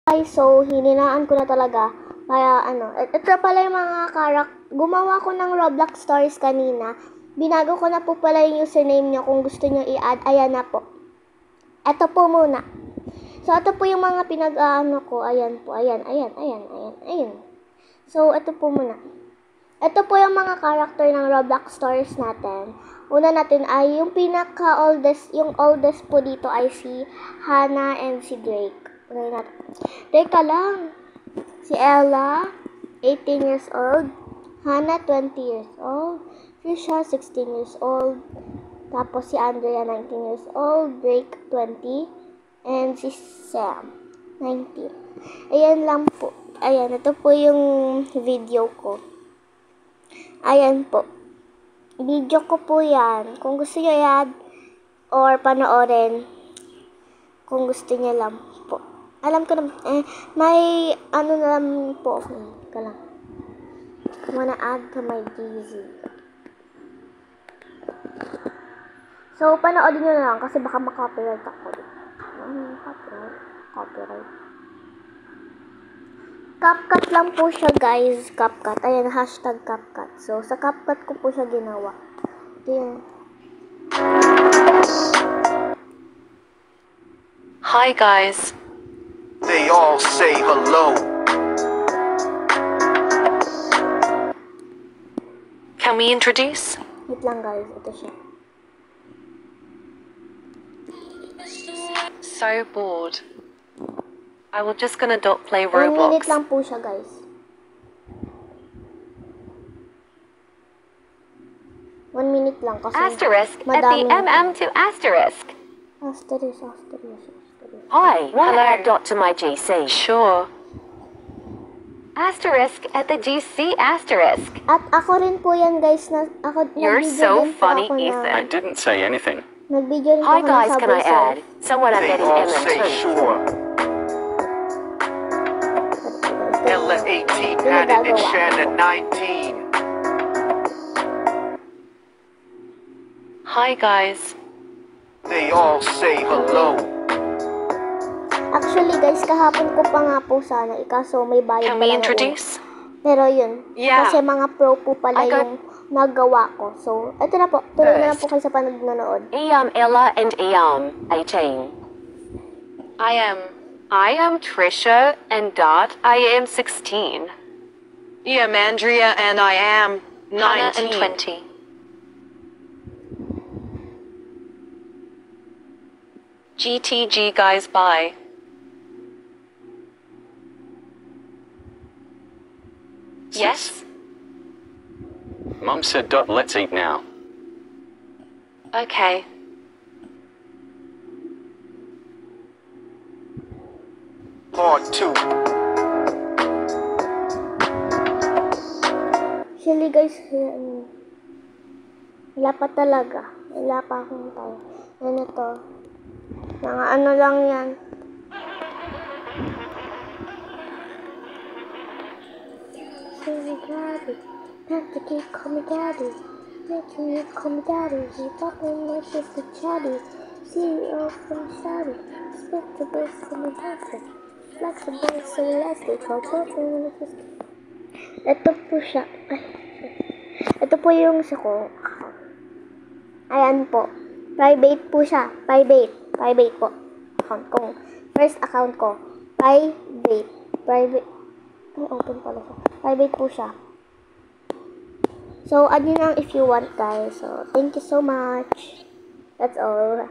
Guys, so hininaan ko na talaga. Kaya ito pala yung mga gumawa ko ng Roblox stories kanina. Binago ko na po pala yung username nyo kung gusto nyo i-add. Ayan na po. Ito po muna. So, ito po yung mga ko. Ayan po. Ayan. So, ito po muna. Ito po yung mga character ng Roblox stories natin. Una natin ay yung oldest po dito ay si Hannah and si Drake. Teka lang. Si Ella, 18 years old. Hannah, 20 years old. Trisha, 16 years old. Tapos si Andrea, 19 years old. Drake, 20. And si Sam, 19. Ayan lang po. Ayan, ito po yung video ko. Ayan po. Video ko po yan. Kung gusto nyo yan, or panoorin, kung gusto nyo lang po. Alam ko na, may na lang po. Ka lang. I'm gonna add to my DZ. So, panoodin nyo na lang kasi baka makopyright ako. Copyright. CapCut lang po siya, guys. CapCut. Ayan, hashtag CapCut. So, sa CapCut ko po siya ginawa. Ito yun. Hi, guys. They all say hello. Can we introduce? Wait lang, guys. Ito siya. So bored. I will just gonna play 1 minute Roblox. lang po siya, guys. 1 minute lang kasi Asterisk at the to asterisk. Asterisk. Hi, Hello. add dot to my GC. Sure. Asterisk at the GC asterisk. At ako rin po yan, guys. You're so funny, I Ethan. didn't say anything. Nagbideo rin po Hi ako guys, ng can I Subway add? Someone I'm They getting all Ellen say too. sure. Ella 18 added and Shannon 19. Hi, guys. They all say hello. Actually, guys, kahapon ko pa nga po sana. Ikaso may bayad Can pala we na introduce? Pero yun, Yeah. kasi mga pro po pala I got- yung nagawa ko. So, ito na po. Tuloy na lang po kayo sa panonood. Ella and 18. I am Trisha and Dot. I am 16. I'm Andrea and I am 19. Hannah and 20. GTG, guys, bye. Yes? Mum said, let's eat now. Okay. Part 2. Actually, guys, wala pa talaga. Wala pa akong tayo. Yan ito. Mga ano lang yan. So, daddy. Not the kid, call me daddy. Not the kid, call me daddy. He fucking my sister chatty. CEO from Saudi. Split the bus from the doctor. Flexible, so elastic. All children in the system. Ito po siya. Ay. Ito po yung isa ko. Ayan po. Private po siya. Private po. Account ko. First account ko. Private. Ay, open pala siya. Private po siya. So, add nyo lang if you want, guys. So, thank you so much. That's all.